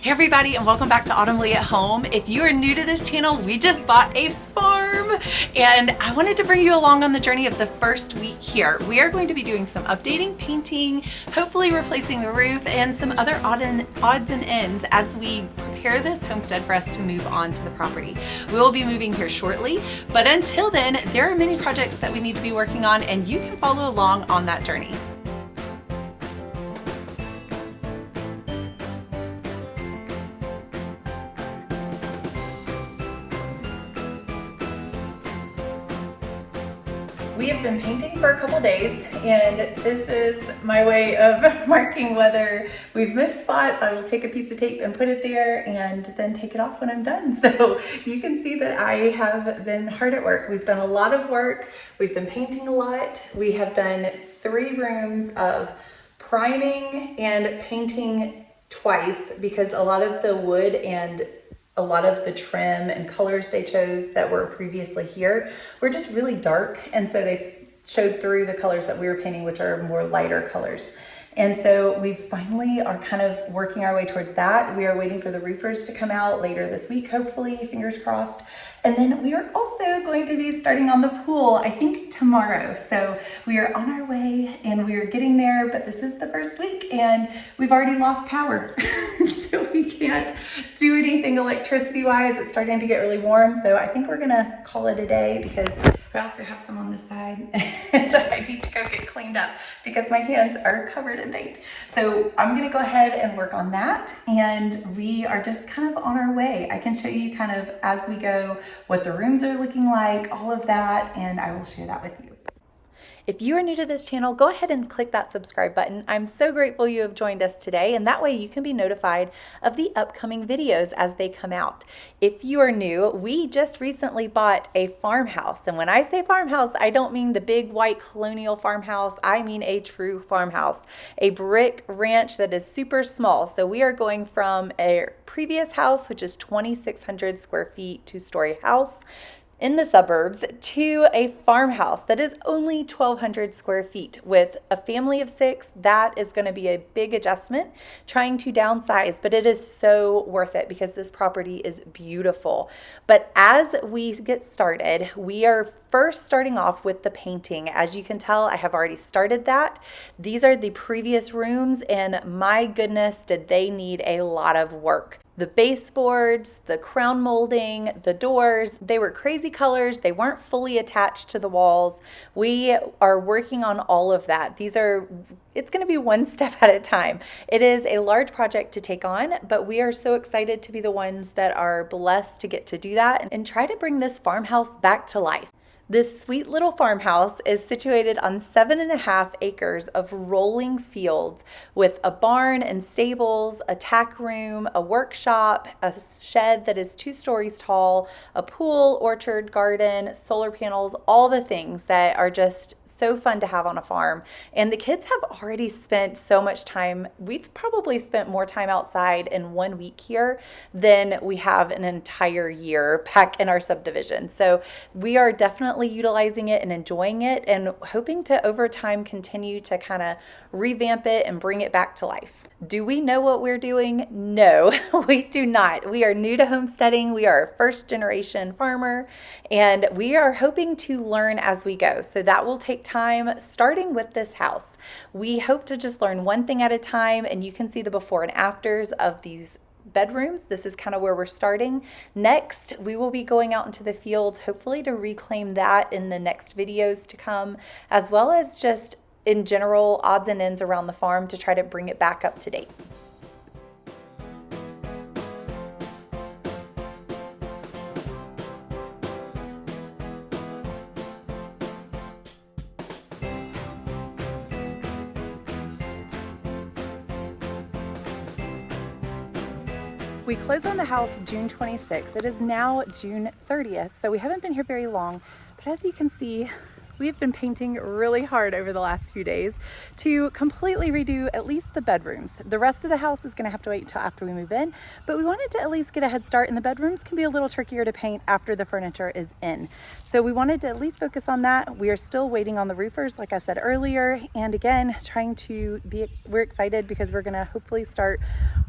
Hey everybody, and welcome back to Autumnly at Home. If you are new to this channel, we just bought a farm and I wanted to bring you along on the journey of the first week here. We are going to be doing some updating, painting, hopefully replacing the roof, and some other odds and ends as we prepare this homestead for us to move on to the property. We will be moving here shortly, but until then, there are many projects that we need to be working on, and you can follow along on that journey. We have been painting for a couple days, and this is my way of marking whether we've missed spots. I will take a piece of tape and put it there and then take it off when I'm done. So you can see that I have been hard at work. We've done a lot of work. We've been painting a lot. We have done 3 rooms of priming and painting twice because a lot of the wood and a lot of the trim and colors they chose that were previously here were just really dark, and so they showed through the colors that we were painting, which are more lighter colors. And so we finally are kind of working our way towards that. We are waiting for the roofers to come out later this week, hopefully, fingers crossed. And then we are also going to be starting on the pool, I think tomorrow. So we are on our way and we are getting there, but this is the first week and we've already lost power. So we can't do anything electricity wise. It's starting to get really warm. So I think we're gonna call it a day because I also have some on this side and I need to go get cleaned up because my hands are covered in paint. So I'm gonna go ahead and work on that, and we are just kind of on our way. I can show you kind of as we go what the rooms are looking like, all of that, and I will share that with you. If you are new to this channel, go ahead and click that subscribe button. I'm so grateful you have joined us today, and that way you can be notified of the upcoming videos as they come out. If you are new, we just recently bought a farmhouse, and when I say farmhouse, I don't mean the big white colonial farmhouse. I mean a true farmhouse, a brick ranch that is super small. So we are going from a previous house, which is 2,600 square feet, 2-story house in the suburbs, to a farmhouse that is only 1,200 square feet with a family of 6. That is going to be a big adjustment, trying to downsize, but it is so worth it because this property is beautiful. But as we get started, we are first starting off with the painting. As you can tell, I have already started that. These are the previous rooms, and my goodness, did they need a lot of work. The baseboards, the crown molding, the doors, they were crazy colors. They weren't fully attached to the walls. We are working on all of that. It's going to be one step at a time. It is a large project to take on, but we are so excited to be the ones that are blessed to get to do that and try to bring this farmhouse back to life. This sweet little farmhouse is situated on 7.5 acres of rolling fields with a barn and stables, a tack room, a workshop, a shed that is 2 stories tall, a pool, orchard, garden, solar panels, all the things that are just so fun to have on a farm. And the kids have already spent so much time. We've probably spent more time outside in 1 week here than we have an entire year back in our subdivision. So we are definitely utilizing it and enjoying it, and hoping to over time continue to kind of revamp it and bring it back to life. Do we know what we're doing? No, we do not. We are new to homesteading. We are a first generation farmer, and we are hoping to learn as we go. So that will take time, starting with this house. We hope to just learn one thing at a time, and you can see the before and afters of these bedrooms. This is kind of where we're starting. Next, we will be going out into the fields, hopefully to reclaim that in the next videos to come, as well as just in general odds and ends around the farm to try to bring it back up to date. We closed on the house June 26th. It is now June 30th, so we haven't been here very long, but as you can see, we've been painting really hard over the last few days to completely redo at least the bedrooms. The rest of the house is gonna have to wait until after we move in, but we wanted to at least get a head start, and the bedrooms can be a little trickier to paint after the furniture is in. So we wanted to at least focus on that. We are still waiting on the roofers, like I said earlier, and again, we're excited because we're gonna hopefully start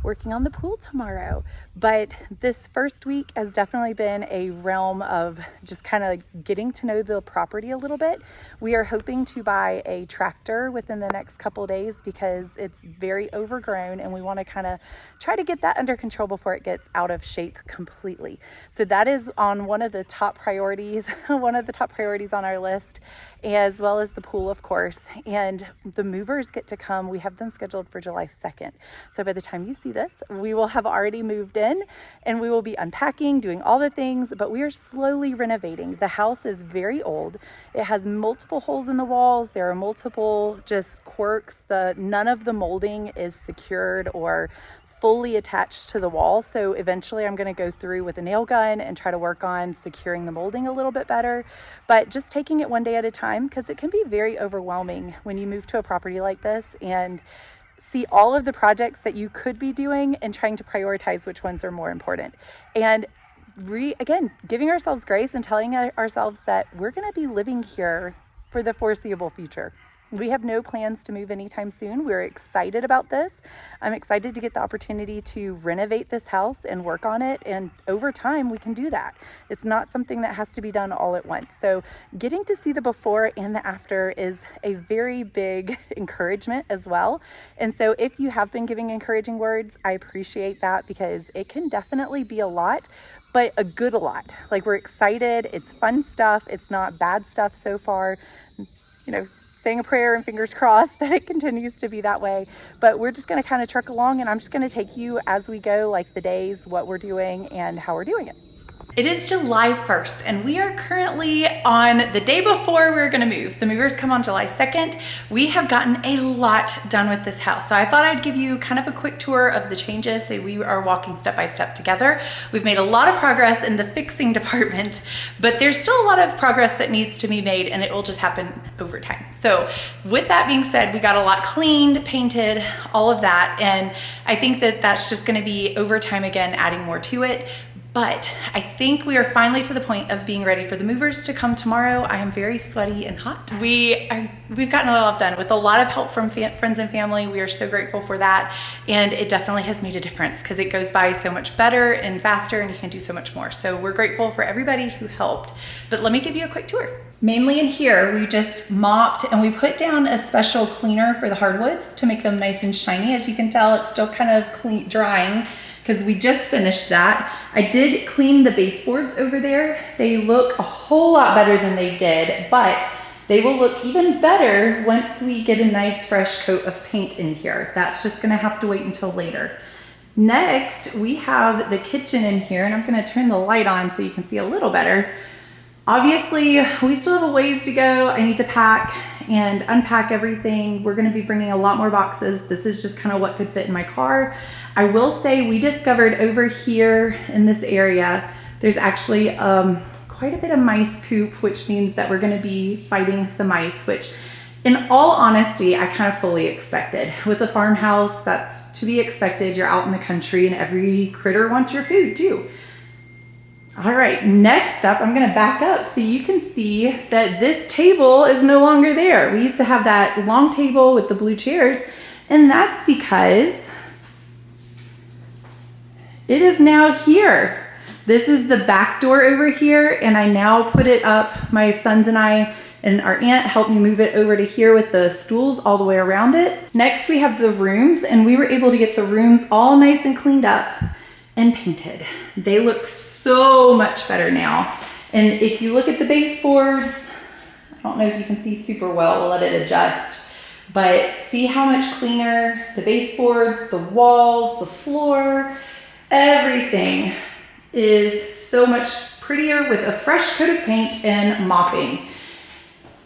working on the pool tomorrow. But this first week has definitely been a realm of just kind of getting to know the property a little bit. We are hoping to buy a tractor within the next couple days because it's very overgrown, and we want to kind of try to get that under control before it gets out of shape completely. So that is on one of the top priorities, one of the top priorities on our list, as well as the pool, of course. And the movers get to come. We have them scheduled for July 2nd. So by the time you see this, we will have already moved in, and we will be unpacking, doing all the things, but we are slowly renovating. The house is very old. It has multiple holes in the walls. There are multiple just quirks. None of the molding is secured or fully attached to the wall. So eventually I'm going to go through with a nail gun and try to work on securing the molding a little bit better, but just taking it one day at a time, because it can be very overwhelming when you move to a property like this and see all of the projects that you could be doing and trying to prioritize which ones are more important. And again, giving ourselves grace and telling ourselves that we're going to be living here for the foreseeable future. We have no plans to move anytime soon. We're excited about this. I'm excited to get the opportunity to renovate this house and work on it. And over time, we can do that. It's not something that has to be done all at once. So getting to see the before and the after is a very big encouragement as well. And so if you have been giving encouraging words, I appreciate that, because it can definitely be a lot, but a good a lot. Like, we're excited. It's fun stuff. It's not bad stuff so far. Saying a prayer and fingers crossed that it continues to be that way. But we're just going to kind of truck along, and I'm just going to take you as we go, like the days, what we're doing, and how we're doing it. It is July 1st, and we are currently on the day before we're gonna move. The movers come on July 2nd. We have gotten a lot done with this house. So I thought I'd give you kind of a quick tour of the changes. So we are walking step by step together. We've made a lot of progress in the fixing department, but there's still a lot of progress that needs to be made, and it will just happen over time. So with that being said, we got a lot cleaned, painted, all of that. And I think that that's just gonna be over time, again, adding more to it. But I think we are finally to the point of being ready for the movers to come tomorrow. I am very sweaty and hot. We've gotten a lot done with a lot of help from friends and family. We are so grateful for that. And it definitely has made a difference, because it goes by so much better and faster, and you can do so much more. So we're grateful for everybody who helped. But let me give you a quick tour. Mainly in here, we just mopped and we put down a special cleaner for the hardwoods to make them nice and shiny. As you can tell, it's still kind of drying, because we just finished that. I did clean the baseboards over there. They look a whole lot better than they did, but they will look even better once we get a nice fresh coat of paint in here. That's just gonna have to wait until later. Next, we have the kitchen in here, and I'm gonna turn the light on so you can see a little better. Obviously, we still have a ways to go. I need to pack and unpack everything. We're gonna be bringing a lot more boxes. This is just kind of what could fit in my car. I will say we discovered over here in this area, there's actually quite a bit of mice poop, which means that we're gonna be fighting some mice, which in all honesty, I kind of fully expected. With a farmhouse, that's to be expected. You're out in the country and every critter wants your food too. All right, next up, I'm gonna back up so you can see that this table is no longer there. We used to have that long table with the blue chairs, and that's because it is now here. This is the back door over here, and I now put it up. My sons and I and our aunt helped me move it over to here with the stools all the way around it. Next, we have the rooms, and we were able to get the rooms all nice and cleaned up and painted. They look so much better now. And if you look at the baseboards, I don't know if you can see super well, we'll let it adjust, but see how much cleaner the baseboards, the walls, the floor, everything is so much prettier with a fresh coat of paint and mopping.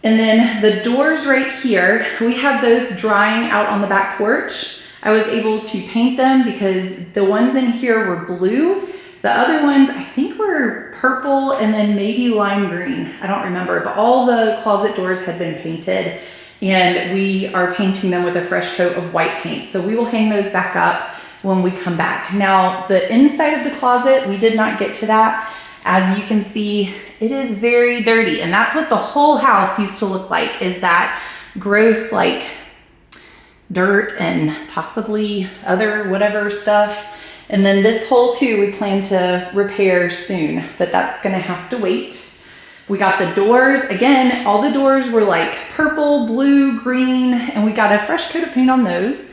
And then the doors right here, we have those drying out on the back porch. I was able to paint them because the ones in here were blue. The other ones, I think, were were purple and then maybe lime green. I don't remember, but all the closet doors had been painted and we are painting them with a fresh coat of white paint. So we will hang those back up when we come back. Now, the inside of the closet, we did not get to that. As you can see, it is very dirty, and that's what the whole house used to look like, is that gross, like dirt and possibly other whatever stuff. And then this hole too, we plan to repair soon, but that's gonna have to wait. We got the doors, again, all the doors were like purple, blue, green, and we got a fresh coat of paint on those.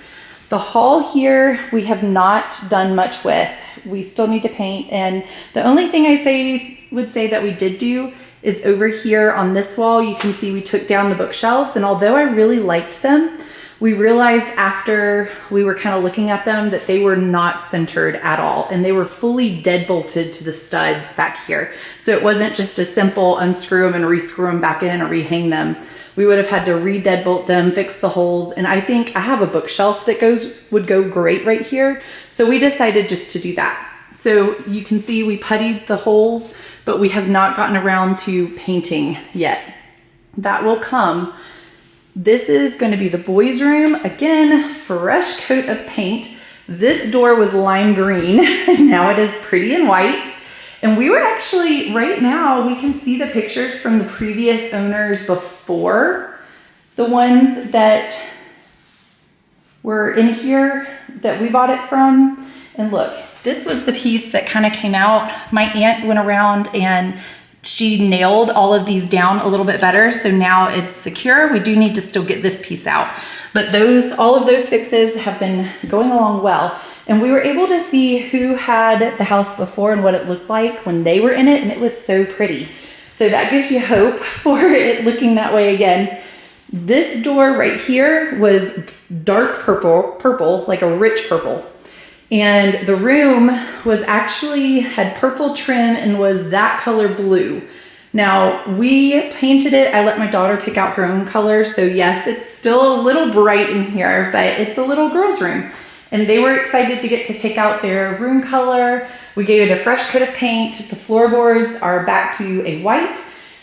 The hall here, we have not done much with. We still need to paint, and the only thing I would say that we did do is over here on this wall, you can see we took down the bookshelves, and although I really liked them, we realized after we were kind of looking at them that they were not centered at all, and they were fully deadbolted to the studs back here. So it wasn't just a simple unscrew them and rescrew them back in or rehang them. We would have had to re-deadbolt them, fix the holes, and I think I have a bookshelf that would go great right here. So we decided just to do that. So you can see we puttied the holes, but we have not gotten around to painting yet. That will come. This is going to be the boys' room. Again, fresh coat of paint. This door was lime green. Now it is pretty and white. And we were actually, right now, we can see the pictures from the previous owners before the ones that were in here that we bought it from. And look, this was the piece that kind of came out. My aunt went around and she nailed all of these down a little bit better. So now it's secure. We do need to still get this piece out. But all of those fixes have been going along well. And we were able to see who had the house before and what it looked like when they were in it. And it was so pretty. So that gives you hope for it looking that way again. This door right here was dark purple, like a rich purple. And the room was actually had purple trim and was that color blue. Now we painted it. I let my daughter pick out her own color. So yes, it's still a little bright in here, but it's a little girl's room. And they were excited to get to pick out their room color. We gave it a fresh coat of paint. The floorboards are back to a white.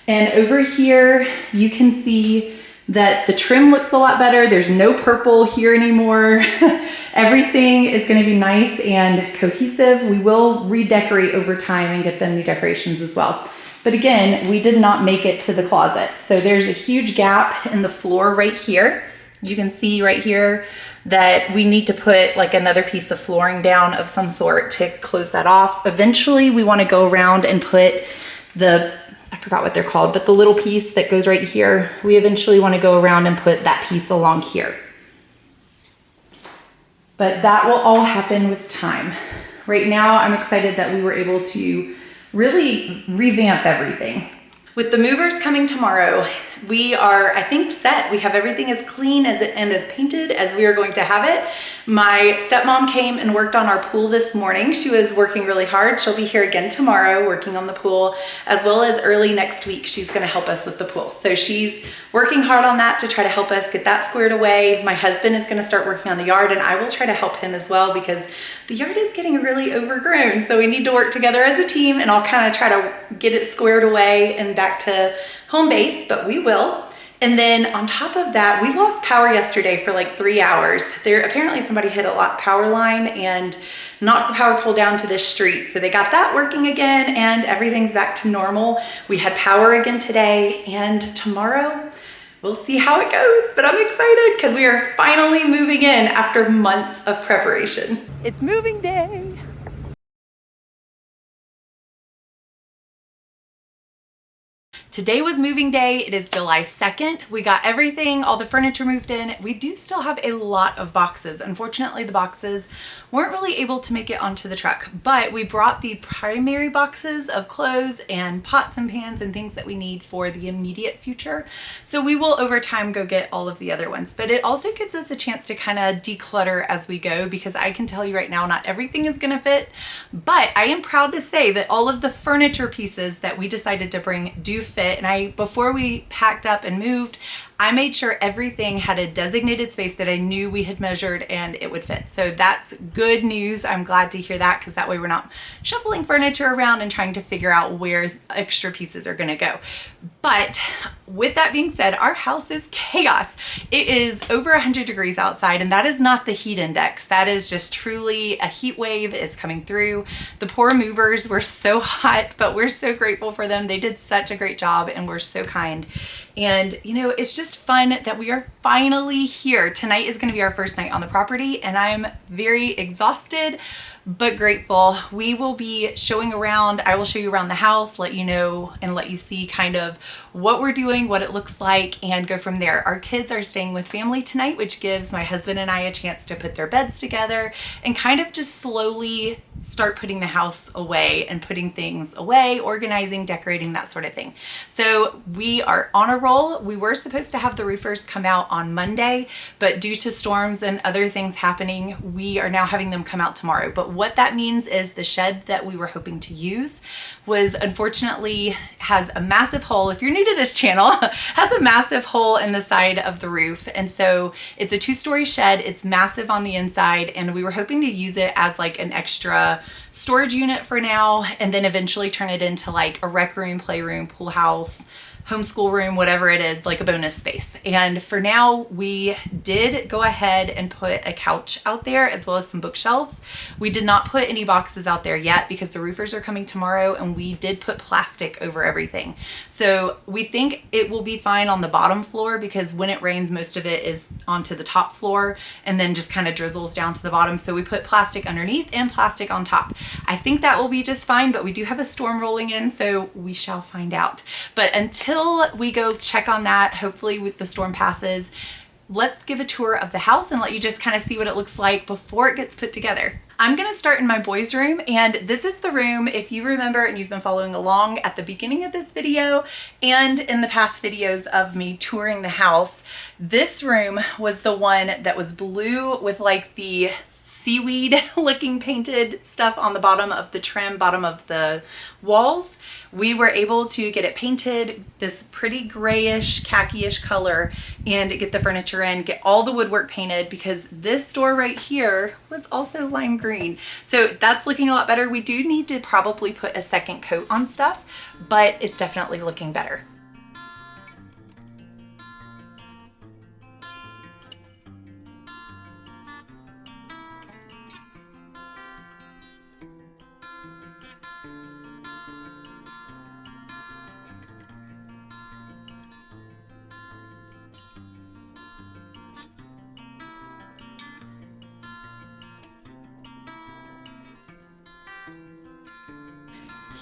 And over here, you can see that the trim looks a lot better. There's no purple here anymore. Everything is gonna be nice and cohesive. We will redecorate over time and get them new decorations as well. But again, we did not make it to the closet. So there's a huge gap in the floor right here. You can see right here that we need to put like another piece of flooring down of some sort to close that off. Eventually we wanna go around and put I forgot what they're called, but the little piece that goes right here, we eventually want to go around and put that piece along here. But that will all happen with time. Right now, I'm excited that we were able to really revamp everything. With the movers coming tomorrow, we are, I think, set. We have everything as clean and as painted as we are going to have it. My stepmom came and worked on our pool this morning. She was working really hard. She'll be here again tomorrow working on the pool, as well as early next week. She's gonna help us with the pool. So she's working hard on that to try to help us get that squared away. My husband is gonna start working on the yard, and I will try to help him as well because the yard is getting really overgrown. So we need to work together as a team, and I'll kind of try to get it squared away and back to home base, but we will. And then on top of that, we lost power yesterday for like 3 hours. Apparently somebody hit a power line and knocked the power pole down to this street. So they got that working again and everything's back to normal. We had power again today, and tomorrow we'll see how it goes, but I'm excited because we are finally moving in after months of preparation. It's moving day. Today was moving day. It is July 2nd. We got everything, all the furniture moved in. We do still have a lot of boxes. Unfortunately, the boxes weren't really able to make it onto the truck, but we brought the primary boxes of clothes and pots and pans and things that we need for the immediate future. So we will over time go get all of the other ones, but it also gives us a chance to kind of declutter as we go, because I can tell you right now, not everything is gonna fit, but I am proud to say that all of the furniture pieces that we decided to bring do fit. And before we packed up and moved, I made sure everything had a designated space that I knew we had measured and it would fit. So that's good news. I'm glad to hear that, because that way we're not shuffling furniture around and trying to figure out where extra pieces are gonna go. But with that being said, our house is chaos. It is over 100 degrees outside, and that is not the heat index. That is just truly a heat wave is coming through. The poor movers were so hot, but we're so grateful for them. They did such a great job and were so kind. And you know, it's just fun that we are finally here. Tonight is going to be our first night on the property, and I'm very exhausted but grateful. We will be showing around. I will show you around the house, let you know and let you see kind of what we're doing, what it looks like, and go from there. Our kids are staying with family tonight, which gives my husband and I a chance to put their beds together and kind of just slowly start putting the house away and putting things away, organizing, decorating, that sort of thing. So we are on a roll. We were supposed to have the roofers come out on Monday, but due to storms and other things happening, we are now having them come out tomorrow. But what that means is the shed that we were hoping to use was unfortunately has a massive hole. If you're new to this channel, has a massive hole in the side of the roof. And so it's a 2-story shed. It's massive on the inside, and we were hoping to use it as like an extra storage unit for now, and then eventually turn it into like a rec room, playroom, pool house, homeschool room, whatever it is, like a bonus space. And for now, we did go ahead and put a couch out there as well as some bookshelves. We did not put any boxes out there yet because the roofers are coming tomorrow, and we did put plastic over everything. So we think it will be fine on the bottom floor, because when it rains, most of it is onto the top floor and then just kind of drizzles down to the bottom. So we put plastic underneath and plastic on top. I think that will be just fine, but we do have a storm rolling in, so we shall find out. But until we go check on that, hopefully with the storm passes, let's give a tour of the house and let you just kind of see what it looks like before it gets put together. I'm gonna start in my boys' room, and this is the room, if you remember and you've been following along at the beginning of this video and in the past videos of me touring the house, this room was the one that was blue with like the seaweed looking painted stuff on the bottom of the trim, bottom of the walls. We were able to get it painted this pretty grayish, khaki-ish color and get the furniture in, get all the woodwork painted, because this door right here was also lime green. So that's looking a lot better. We do need to probably put a second coat on stuff, but it's definitely looking better.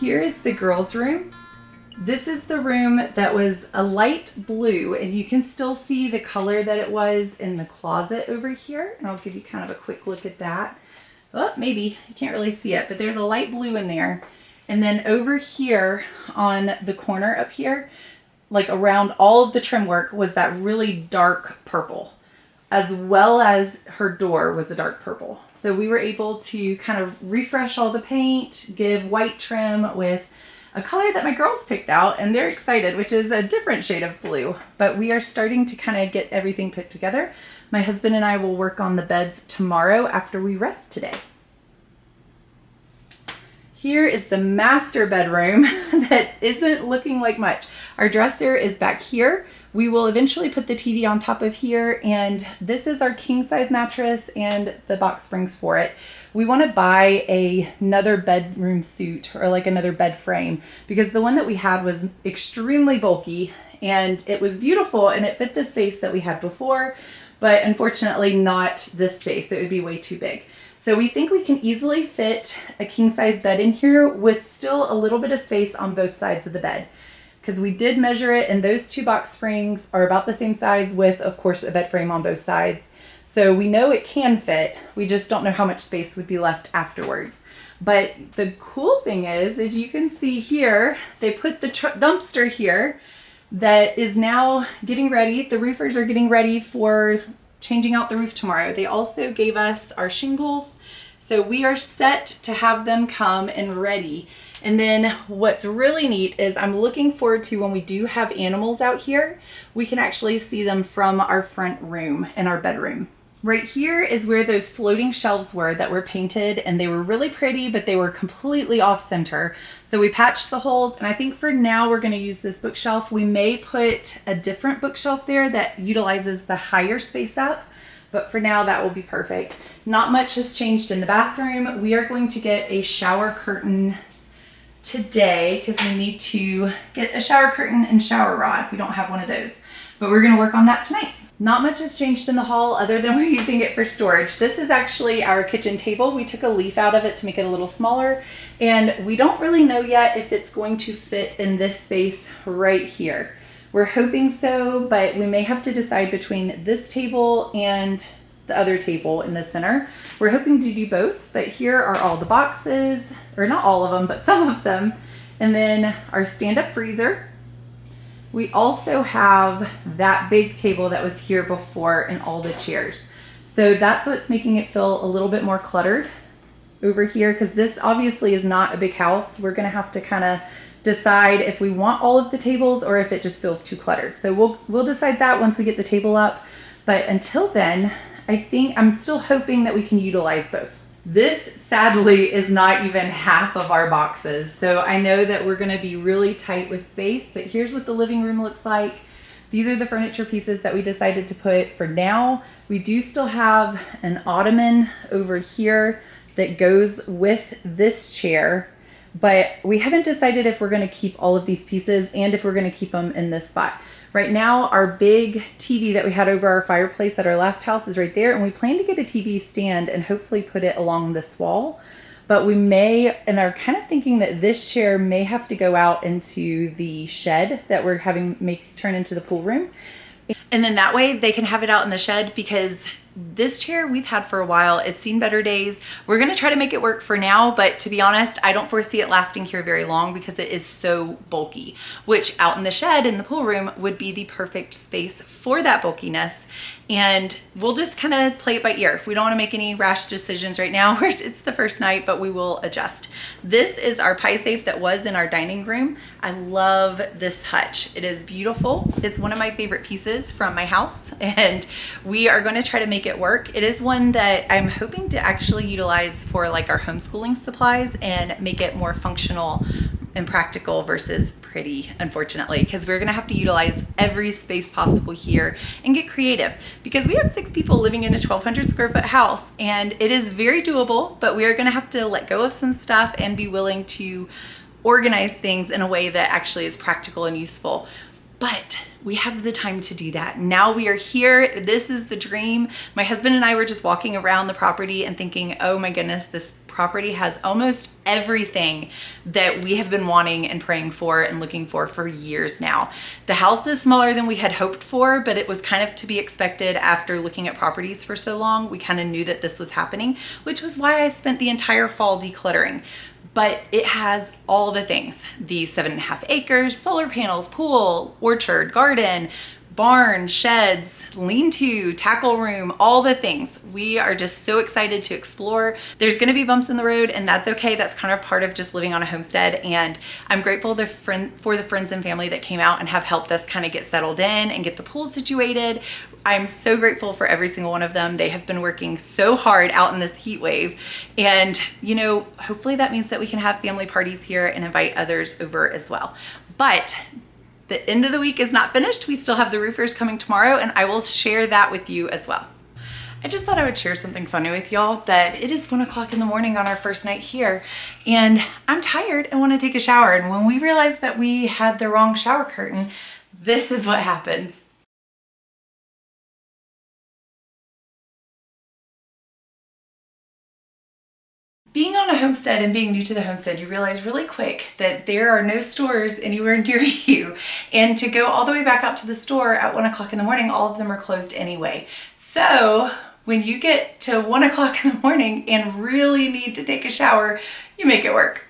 Here is the girls' room. This is the room that was a light blue, and you can still see the color that it was in the closet over here. And I'll give you kind of a quick look at that. Oh, maybe you can't really see it, but there's a light blue in there. And then over here on the corner up here, like around all of the trim work, was that really dark purple, as well as her door was a dark purple. So we were able to kind of refresh all the paint, give white trim with a color that my girls picked out, and they're excited, which is a different shade of blue. But we are starting to kind of get everything put together. My husband and I will work on the beds tomorrow after we rest today. Here is the master bedroom that isn't looking like much. Our dresser is back here. We will eventually put the TV on top of here, and this is our king size mattress and the box springs for it. We want to buy another bedroom suite, or like another bed frame, because the one that we had was extremely bulky and it was beautiful and it fit the space that we had before, but unfortunately not this space. It would be way too big. So we think we can easily fit a king size bed in here with still a little bit of space on both sides of the bed, because we did measure it, and those two box springs are about the same size with, of course, a bed frame on both sides. So we know it can fit. We just don't know how much space would be left afterwards. But the cool thing is you can see here, they put the dumpster here that is now getting ready. The roofers are getting ready for changing out the roof tomorrow. They also gave us our shingles. So we are set to have them come and ready. And then what's really neat is I'm looking forward to when we do have animals out here, we can actually see them from our front room and our bedroom. Right here is where those floating shelves were that were painted, and they were really pretty, but they were completely off center. So we patched the holes, and I think for now we're going to use this bookshelf. We may put a different bookshelf there that utilizes the higher space up, but for now that will be perfect. Not much has changed in the bathroom. We are going to get a shower curtain today because we need to get a shower curtain and shower rod. We don't have one of those, but we're going to work on that tonight. Not much has changed in the hall other than we're using it for storage. This is actually our kitchen table. We took a leaf out of it to make it a little smaller, and we don't really know yet if it's going to fit in this space right here. We're hoping so, but we may have to decide between this table and the other table in the center. We're hoping to do both, but here are all the boxes, or not all of them, but some of them. And then our stand-up freezer. We also have that big table that was here before and all the chairs. So that's what's making it feel a little bit more cluttered over here, because this obviously is not a big house. We're gonna have to kind of decide if we want all of the tables or if it just feels too cluttered. So we'll decide that once we get the table up. But until then, I'm still hoping that we can utilize both. This sadly is not even half of our boxes. So I know that we're gonna be really tight with space, but here's what the living room looks like. These are the furniture pieces that we decided to put for now. We do still have an ottoman over here that goes with this chair, but we haven't decided if we're gonna keep all of these pieces and if we're gonna keep them in this spot. Right now, our big TV that we had over our fireplace at our last house is right there, and we plan to get a TV stand and hopefully put it along this wall. But we may, and are kind of thinking that this chair may have to go out into the shed that we're having turn into the pool room. And then that way they can have it out in the shed, because this chair we've had for a while. It's seen better days. We're gonna try to make it work for now, but to be honest, I don't foresee it lasting here very long because it is so bulky, which out in the shed in the pool room would be the perfect space for that bulkiness. And we'll just kind of play it by ear. We don't want to make any rash decisions right now. It's the first night, but we will adjust. This is our pie safe that was in our dining room. I love this hutch. It is beautiful. It's one of my favorite pieces from my house, and we are going to try to make it work. It is one that I'm hoping to actually utilize for like our homeschooling supplies and make it more functional and practical versus pretty, unfortunately, because we're gonna have to utilize every space possible here and get creative, because we have 6 people living in a 1,200 square foot house, and it is very doable, but we are gonna have to let go of some stuff and be willing to organize things in a way that actually is practical and useful. But we have the time to do that. Now we are here. This is the dream. My husband and I were just walking around the property and thinking, oh my goodness, this property has almost everything that we have been wanting and praying for and looking for years now. The house is smaller than we had hoped for, but it was kind of to be expected after looking at properties for so long. We kind of knew that this was happening, which was why I spent the entire fall decluttering. But it has all the things: the 7.5 acres, solar panels, pool, orchard, garden, barn, sheds, lean-to, tackle room, all the things. We are just so excited to explore. There's gonna be bumps in the road, and that's okay. That's kind of part of just living on a homestead. And I'm grateful for the friends and family that came out and have helped us kind of get settled in and get the pool situated. I'm so grateful for every single one of them. They have been working so hard out in this heat wave. And you know, hopefully that means that we can have family parties here and invite others over as well. But the end of the week is not finished. We still have the roofers coming tomorrow, and I will share that with you as well. I just thought I would share something funny with y'all, that it is 1 o'clock in the morning on our first night here, and I'm tired and want to take a shower. And when we realized that we had the wrong shower curtain, this is what happens. Being on a homestead and being new to the homestead, you realize really quick that there are no stores anywhere near you. And to go all the way back out to the store at 1 o'clock in the morning, all of them are closed anyway. So when you get to 1 o'clock in the morning and really need to take a shower, you make it work.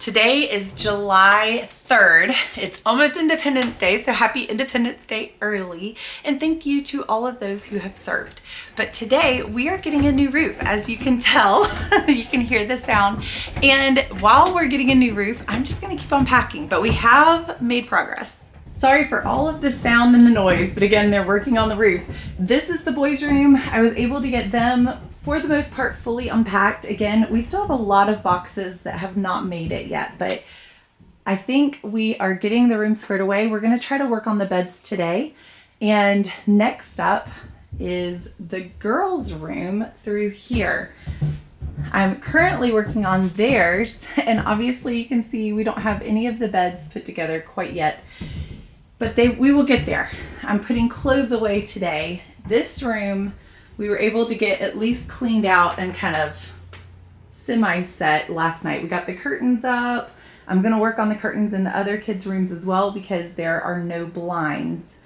Today is July 3rd. It's almost Independence Day, so happy Independence Day early. And thank you to all of those who have served. But today we are getting a new roof. As you can tell, you can hear the sound. And while we're getting a new roof, I'm just gonna keep unpacking, but we have made progress. Sorry for all of the sound and the noise, but again, they're working on the roof. This is the boys' room. I was able to get them, for the most part, fully unpacked. Again, we still have a lot of boxes that have not made it yet, but I think we are getting the room squared away. We're gonna try to work on the beds today. And next up is the girls' room through here. I'm currently working on theirs, and obviously you can see we don't have any of the beds put together quite yet, but we will get there. I'm putting clothes away today. This room, we were able to get at least cleaned out and kind of semi-set last night. We got the curtains up. I'm gonna work on the curtains in the other kids' rooms as well because there are no blinds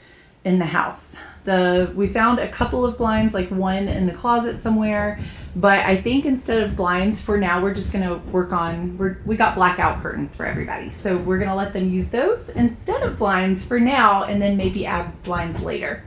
in the house. We found a couple of blinds, like one in the closet somewhere, but I think instead of blinds for now, we're just gonna work on, we got blackout curtains for everybody. So we're gonna let them use those instead of blinds for now, and then maybe add blinds later.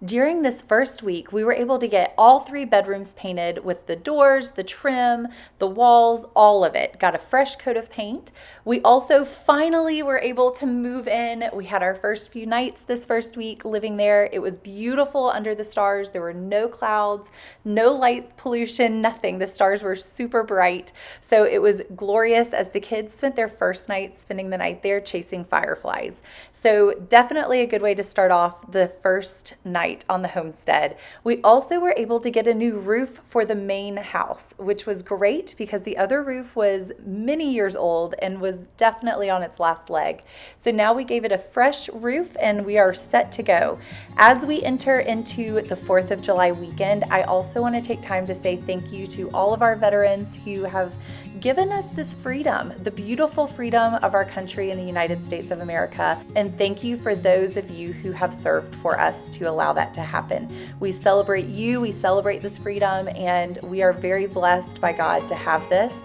During this first week, we were able to get all 3 bedrooms painted with the doors, the trim, the walls, all of it. Got a fresh coat of paint. We also finally were able to move in. We had our first few nights this first week living there. It was beautiful under the stars. There were no clouds, no light pollution, nothing. The stars were super bright. So it was glorious as the kids spent their first night spending the night there chasing fireflies. So definitely a good way to start off the first night on the homestead. We also were able to get a new roof for the main house, which was great because the other roof was many years old and was definitely on its last leg. So now we gave it a fresh roof and we are set to go. As we enter into the 4th of July weekend, I also want to take time to say thank you to all of our veterans who have given us this freedom, the beautiful freedom of our country in the United States of America. And thank you for those of you who have served for us to allow that to happen. We celebrate you, we celebrate this freedom, and we are very blessed by God to have this.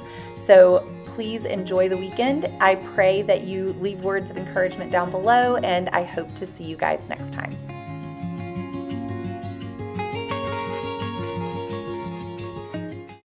So please enjoy the weekend. I pray that you leave words of encouragement down below, and I hope to see you guys next time.